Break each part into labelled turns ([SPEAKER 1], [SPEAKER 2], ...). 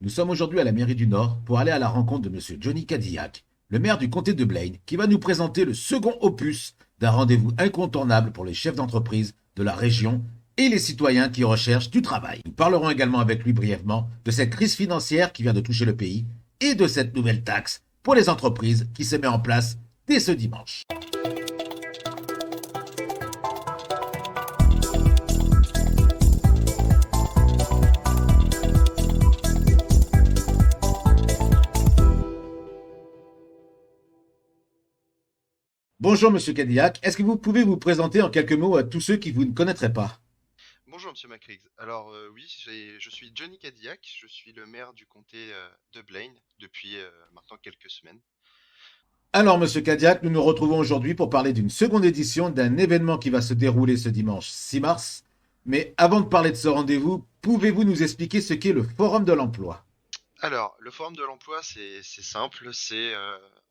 [SPEAKER 1] Nous sommes aujourd'hui à la mairie du Nord pour aller à la rencontre de Monsieur Johnny Cadillac, le maire du comté de Blaine, qui va nous présenter le second opus d'un rendez-vous incontournable pour les chefs d'entreprise de la région et les citoyens qui recherchent du travail. Nous parlerons également avec lui brièvement de cette crise financière qui vient de toucher le pays et de cette nouvelle taxe pour les entreprises qui se met en place dès ce dimanche. Bonjour Monsieur Cadillac, est-ce que vous pouvez vous présenter en quelques mots à tous ceux qui vous ne connaîtraient pas?
[SPEAKER 2] Bonjour Monsieur Macriggs. Alors oui, je suis Johnny Cadillac, je suis le maire du comté de Blaine depuis maintenant quelques semaines.
[SPEAKER 1] Alors, Monsieur Cadillac, nous nous retrouvons aujourd'hui pour parler d'une seconde édition d'un événement qui va se dérouler ce dimanche 6 mars. Mais avant de parler de ce rendez-vous, pouvez-vous nous expliquer ce qu'est le Forum de l'emploi?
[SPEAKER 2] Alors, le Forum de l'emploi, c'est simple, c'est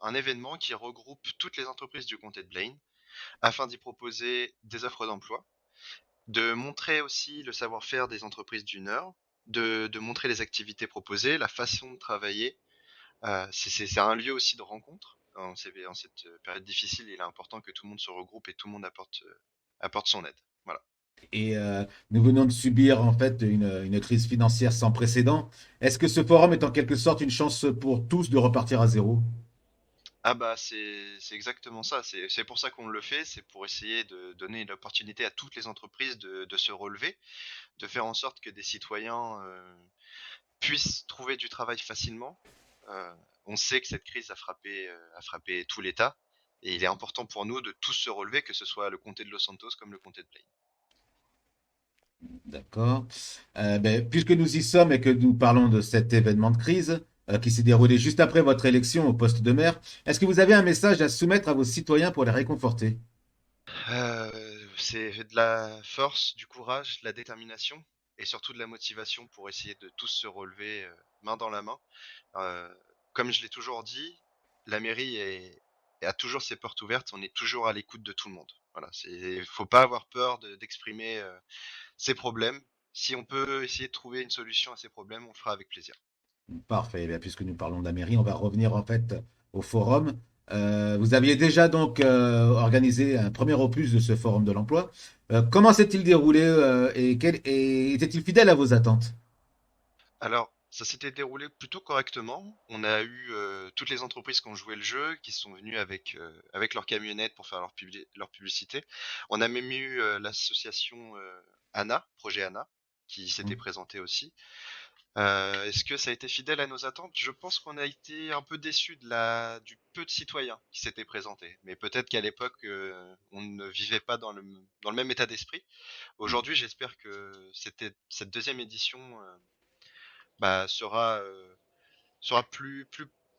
[SPEAKER 2] un événement qui regroupe toutes les entreprises du comté de Blaine afin d'y proposer des offres d'emploi, de montrer aussi le savoir-faire des entreprises du Nord, de montrer les activités proposées, la façon de travailler. C'est un lieu aussi de rencontre. En cette période difficile, il est important que tout le monde se regroupe et tout le monde apporte son aide. Voilà.
[SPEAKER 1] Et nous venons de subir en fait une crise financière sans précédent. Est-ce que ce forum est en quelque sorte une chance pour tous de repartir à zéro?
[SPEAKER 2] Ah bah c'est exactement ça. C'est pour ça qu'on le fait. C'est pour essayer de donner l'opportunité à toutes les entreprises de se relever, de faire en sorte que des citoyens puissent trouver du travail facilement. Euh, on sait que cette crise a frappé tout l'État. Et il est important pour nous de tous se relever, que ce soit le comté de Los Santos comme le comté de Blaine.
[SPEAKER 1] D'accord. Puisque nous y sommes et que nous parlons de cet événement de crise qui s'est déroulé juste après votre élection au poste de maire, est-ce que vous avez un message à soumettre à vos citoyens pour les réconforter?
[SPEAKER 2] C'est de la force, du courage, de la détermination et surtout de la motivation pour essayer de tous se relever main dans la main. Euh, Comme je l'ai toujours dit, la a toujours ses portes ouvertes, on est toujours à l'écoute de tout le monde. Voilà, faut pas avoir peur d'exprimer ses problèmes. Si on peut essayer de trouver une solution à ces problèmes, on le fera avec plaisir.
[SPEAKER 1] Parfait. Puisque nous parlons de la mairie, on va revenir en fait au forum. Vous aviez déjà donc organisé un premier opus de ce forum de l'emploi. Comment s'est-il déroulé et était-il fidèle à vos attentes?
[SPEAKER 2] Alors, ça s'était déroulé plutôt correctement. On a eu toutes les entreprises qui ont joué le jeu, qui sont venues avec leur camionnette pour faire leur publicité. On a même eu l'association ANA, projet ANA, qui s'était présentée aussi. Est-ce que ça a été fidèle à nos attentes? Je pense qu'on a été un peu déçus du peu de citoyens qui s'étaient présentés. Mais peut-être qu'à l'époque, on ne vivait pas dans le même état d'esprit. Aujourd'hui, j'espère que cette deuxième édition sera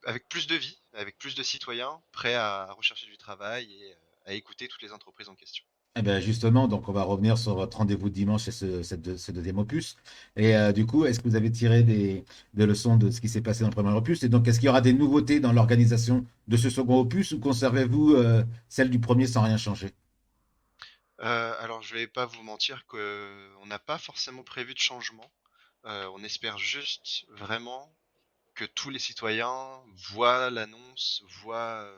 [SPEAKER 2] avec plus de vie, avec plus de citoyens prêts à rechercher du travail et à écouter toutes les entreprises en question.
[SPEAKER 1] Eh bien justement, donc on va revenir sur votre rendez-vous de dimanche et ce deuxième opus. Et du coup, est-ce que vous avez tiré des leçons de ce qui s'est passé dans le premier opus? Et donc, est-ce qu'il y aura des nouveautés dans l'organisation de ce second opus ou conservez-vous celle du premier sans rien changer?
[SPEAKER 2] Alors, je vais pas vous mentir qu'on n'a pas forcément prévu de changement. On espère juste vraiment que tous les citoyens voient l'annonce, voient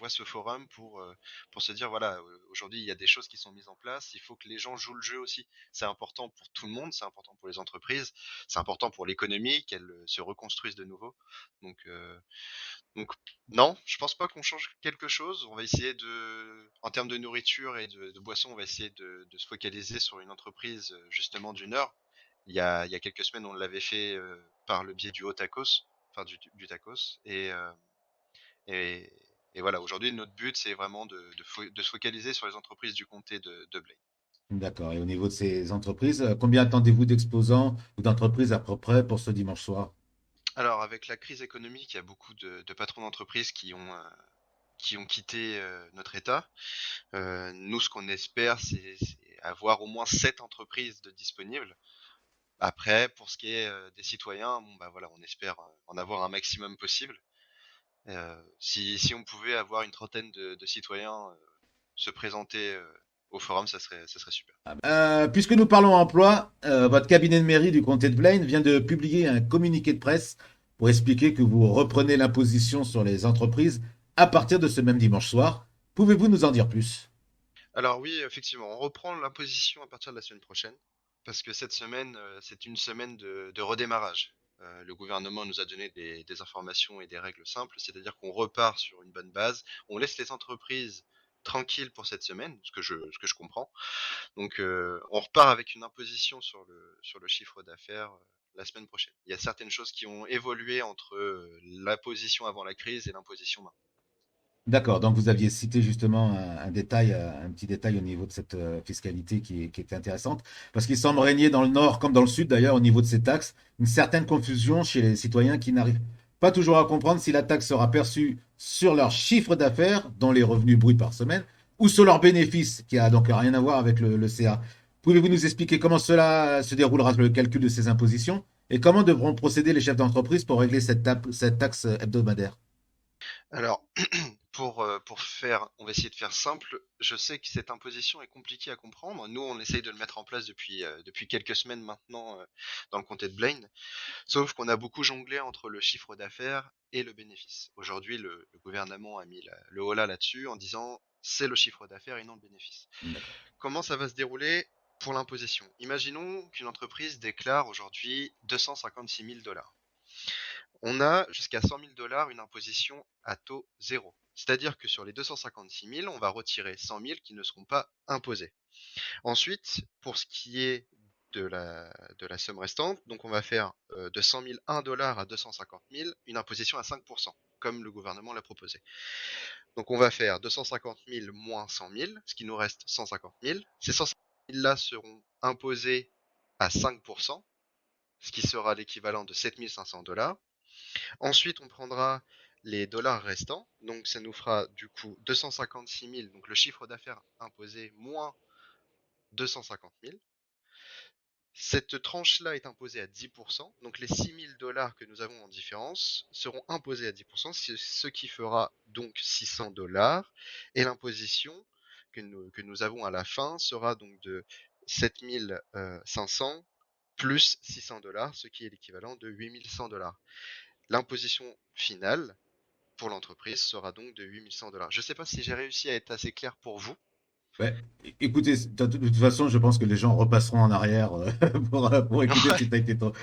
[SPEAKER 2] ce forum pour se dire voilà, aujourd'hui il y a des choses qui sont mises en place, il faut que les gens jouent le jeu aussi. C'est important pour tout le monde, c'est important pour les entreprises, c'est important pour l'économie, qu'elle se reconstruise de nouveau. Donc, euh, donc non, je pense pas qu'on change quelque chose. On va essayer en termes de nourriture et de boissons, on va essayer de se focaliser sur une entreprise justement du Nord. Il y a quelques semaines, on l'avait fait par le biais du haut tacos, enfin du tacos. Et, et voilà, aujourd'hui, notre but, c'est vraiment de se focaliser sur les entreprises du comté de Blaine.
[SPEAKER 1] D'accord. Et au niveau de ces entreprises, combien attendez-vous d'exposants ou d'entreprises à peu près pour ce dimanche soir?
[SPEAKER 2] Alors, avec la crise économique, il y a beaucoup de patrons d'entreprises qui ont quitté notre État. Nous, ce qu'on espère, c'est avoir au moins 7 entreprises de disponibles. Après, pour ce qui est des citoyens, bon, bah voilà, on espère en avoir un maximum possible. Si on pouvait avoir une trentaine de citoyens se présenter au forum, ça serait super.
[SPEAKER 1] Puisque nous parlons emploi, votre cabinet de mairie du comté de Blaine vient de publier un communiqué de presse pour expliquer que vous reprenez l'imposition sur les entreprises à partir de ce même dimanche soir. Pouvez-vous nous en dire plus?
[SPEAKER 2] Alors oui, effectivement, on reprend l'imposition à partir de la semaine prochaine, parce que cette semaine, c'est une semaine de redémarrage. Le gouvernement nous a donné des informations et des règles simples, c'est-à-dire qu'on repart sur une bonne base, on laisse les entreprises tranquilles pour cette semaine, ce que je comprends. Donc on repart avec une imposition sur le chiffre d'affaires la semaine prochaine. Il y a certaines choses qui ont évolué entre l'imposition avant la crise et l'imposition maintenant.
[SPEAKER 1] D'accord, donc vous aviez cité justement un détail, un petit détail au niveau de cette fiscalité qui était intéressante, parce qu'il semble régner dans le nord comme dans le sud d'ailleurs au niveau de ces taxes, une certaine confusion chez les citoyens qui n'arrivent pas toujours à comprendre si la taxe sera perçue sur leur chiffre d'affaires, dont les revenus bruts par semaine, ou sur leurs bénéfices, qui a donc rien à voir avec le CA. Pouvez-vous nous expliquer comment cela se déroulera le calcul de ces impositions et comment devront procéder les chefs d'entreprise pour régler cette taxe hebdomadaire?
[SPEAKER 2] Alors, pour faire, on va essayer de faire simple. Je sais que cette imposition est compliquée à comprendre. Nous, on essaye de le mettre en place depuis quelques semaines maintenant dans le comté de Blaine. Sauf qu'on a beaucoup jonglé entre le chiffre d'affaires et le bénéfice. Aujourd'hui, le gouvernement a mis le holà là-dessus en disant c'est le chiffre d'affaires et non le bénéfice.
[SPEAKER 1] D'accord.
[SPEAKER 2] Comment ça va se dérouler pour l'imposition? Imaginons qu'une entreprise déclare aujourd'hui 256 000 dollars. On a jusqu'à 100 000 dollars une imposition à taux zéro. C'est-à-dire que sur les 256 000, on va retirer 100 000 qui ne seront pas imposés. Ensuite, pour ce qui est de la somme restante, donc on va faire de 100 000 $1 à 250 000 une imposition à 5%, comme le gouvernement l'a proposé. Donc on va faire 250 000 moins 100 000, ce qui nous reste 150 000. Ces 150 000 là seront imposés à 5%, ce qui sera l'équivalent de 7 500 dollars. Ensuite, on prendra les dollars restants, donc ça nous fera du coup 256 000, donc le chiffre d'affaires imposé moins 250 000. Cette tranche-là est imposée à 10%, donc les 6 000 dollars que nous avons en différence seront imposés à 10%, ce qui fera donc 600 dollars, et l'imposition que nous avons à la fin sera donc de 7 500 plus 600 dollars, ce qui est l'équivalent de 8 100 dollars. L'imposition finale pour l'entreprise sera donc de 8 100 dollars. Je ne sais pas si j'ai réussi à être assez clair pour vous.
[SPEAKER 1] Ouais. Écoutez, de toute façon, je pense que les gens repasseront en arrière pour écouter ce
[SPEAKER 2] Ouais.
[SPEAKER 1] qui t'a été trop.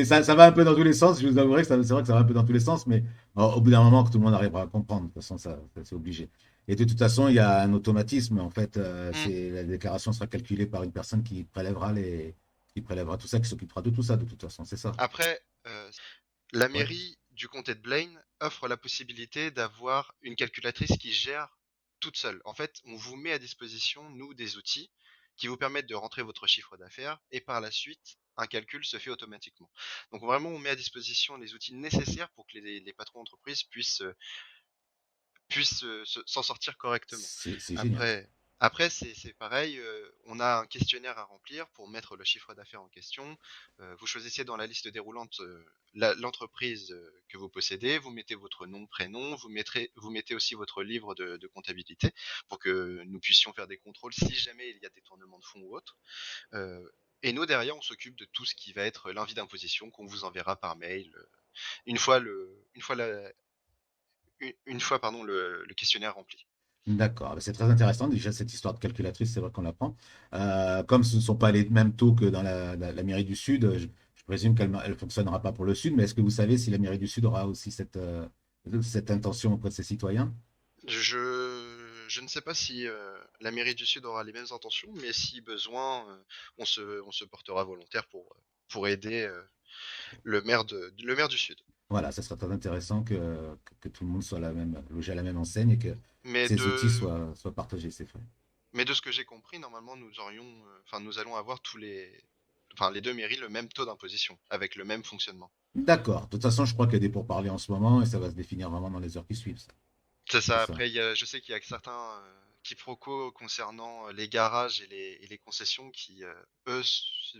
[SPEAKER 1] Ça va un peu dans tous les sens. Je vous avouerai que c'est vrai que ça va un peu dans tous les sens, mais au bout d'un moment, que tout le monde arrivera à comprendre. De toute façon, c'est obligé. Et de toute façon, il y a un automatisme. En fait,
[SPEAKER 2] Mm.
[SPEAKER 1] la déclaration sera calculée par une personne qui prélèvera tout ça, qui s'occupera de tout ça. De toute façon, c'est ça.
[SPEAKER 2] Après, la
[SPEAKER 1] Ouais.
[SPEAKER 2] mairie du comté de Blaine offre la possibilité d'avoir une calculatrice qui gère toute seule. En fait, on vous met à disposition, nous, des outils qui vous permettent de rentrer votre chiffre d'affaires et par la suite, un calcul se fait automatiquement. Donc vraiment, on met à disposition les outils nécessaires pour que les patrons d'entreprise puissent s'en sortir correctement.
[SPEAKER 1] C'est génial.
[SPEAKER 2] Après, après c'est pareil, on a un questionnaire à remplir pour mettre le chiffre d'affaires en question. Vous choisissez dans la liste déroulante l'entreprise que vous possédez, vous mettez votre nom, prénom, vous mettez aussi votre livre de comptabilité pour que nous puissions faire des contrôles si jamais il y a des tournements de fonds ou autres. Euh, et nous, derrière, on s'occupe de tout ce qui va être l'invite d'imposition qu'on vous enverra par mail une fois pardon, le questionnaire rempli.
[SPEAKER 1] D'accord, c'est très intéressant déjà cette histoire de calculatrice, c'est vrai qu'on l'apprend. Comme ce ne sont pas les mêmes taux que dans la mairie du Sud, je présume qu'elle ne fonctionnera pas pour le Sud, mais est-ce que vous savez si la mairie du Sud aura aussi cette intention auprès de ses citoyens?
[SPEAKER 2] Je ne sais pas si la mairie du Sud aura les mêmes intentions, mais si besoin, on se portera volontaire pour aider le maire du Sud.
[SPEAKER 1] Voilà, ça sera très intéressant que tout le monde soit logé à la même enseigne et que
[SPEAKER 2] Mais
[SPEAKER 1] ces outils
[SPEAKER 2] de,
[SPEAKER 1] soient partagés, c'est vrai.
[SPEAKER 2] mais de ce que j'ai compris, normalement, nous allons avoir enfin, les deux mairies le même taux d'imposition, avec le même fonctionnement.
[SPEAKER 1] D'accord, de toute façon, je crois qu'il y a des pourparlers en ce moment et ça va se définir vraiment dans les heures qui suivent.
[SPEAKER 2] C'est
[SPEAKER 1] C'est
[SPEAKER 2] ça.
[SPEAKER 1] ça.
[SPEAKER 2] Après, je sais qu'il y a que certains quiproquos concernant les garages et les concessions qui, eux,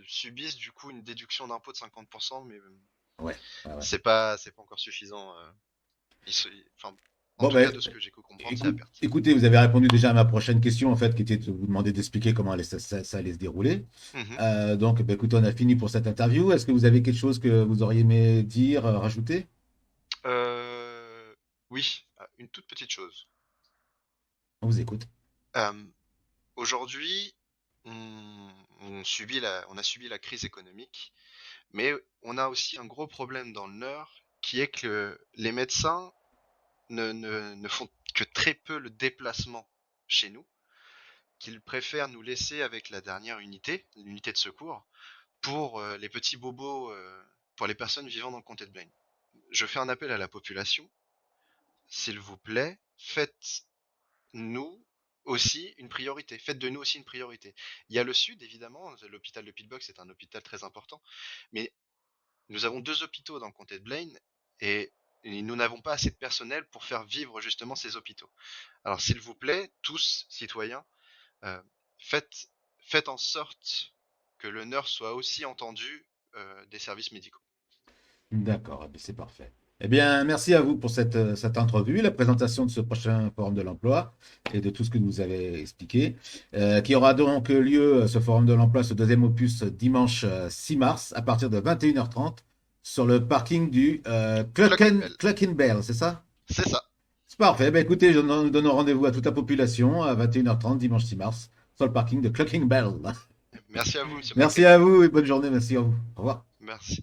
[SPEAKER 2] subissent du coup une déduction d'impôt de 50%, mais
[SPEAKER 1] Ouais, ouais, ouais.
[SPEAKER 2] c'est pas encore suffisant. Enfin, En
[SPEAKER 1] Bon,
[SPEAKER 2] tout cas,
[SPEAKER 1] ben,
[SPEAKER 2] de ce que j'ai pu comprendre, c'est la perte.
[SPEAKER 1] écoutez, vous avez répondu déjà à ma prochaine question, en fait, qui était de vous demander d'expliquer comment ça allait se dérouler.
[SPEAKER 2] Mhm.
[SPEAKER 1] Donc, ben, écoutez, on a fini pour cette interview. Est-ce que vous avez quelque chose que vous auriez aimé dire, rajouter?
[SPEAKER 2] Euh, oui, une toute petite chose.
[SPEAKER 1] On vous écoute.
[SPEAKER 2] Euh, Aujourd'hui, on a subi la crise économique, mais on a aussi un gros problème dans le Nord, qui est que les médecins ne font que très peu le déplacement chez nous, qu'ils préfèrent nous laisser avec la dernière unité, l'unité de secours, pour les petits bobos, pour les personnes vivant dans le comté de Blaine. Je fais un appel à la population, s'il vous plaît, nous aussi une priorité. Faites de nous aussi une priorité. Il y a le sud, évidemment, l'hôpital de Pillbox est un hôpital très important, mais nous avons deux hôpitaux dans le comté de Blaine et nous n'avons pas assez de personnel pour faire vivre justement ces hôpitaux. Alors s'il vous plaît, tous citoyens, euh, faites, faites en sorte que le nurse soit aussi entendu des services médicaux.
[SPEAKER 1] D'accord, eh bien, c'est parfait. Eh bien, merci à vous pour cette entrevue, la présentation de ce prochain forum de l'emploi et de tout ce que vous avez expliqué, qui aura donc lieu, ce forum de l'emploi, ce deuxième opus, dimanche 6 mars, à partir de 21h30, sur le parking du
[SPEAKER 2] Clock and Bell,
[SPEAKER 1] Clockenbell, c'est ça?
[SPEAKER 2] c'est ça.
[SPEAKER 1] C'est parfait. Ben, écoutez, nous donnons rendez-vous à toute la population à 21h30, dimanche 6 mars, sur le parking de Clockenbell.
[SPEAKER 2] Merci à vous, Monsieur
[SPEAKER 1] Merci
[SPEAKER 2] Parker.
[SPEAKER 1] à vous et bonne journée. Merci à vous. Au revoir.
[SPEAKER 2] Merci.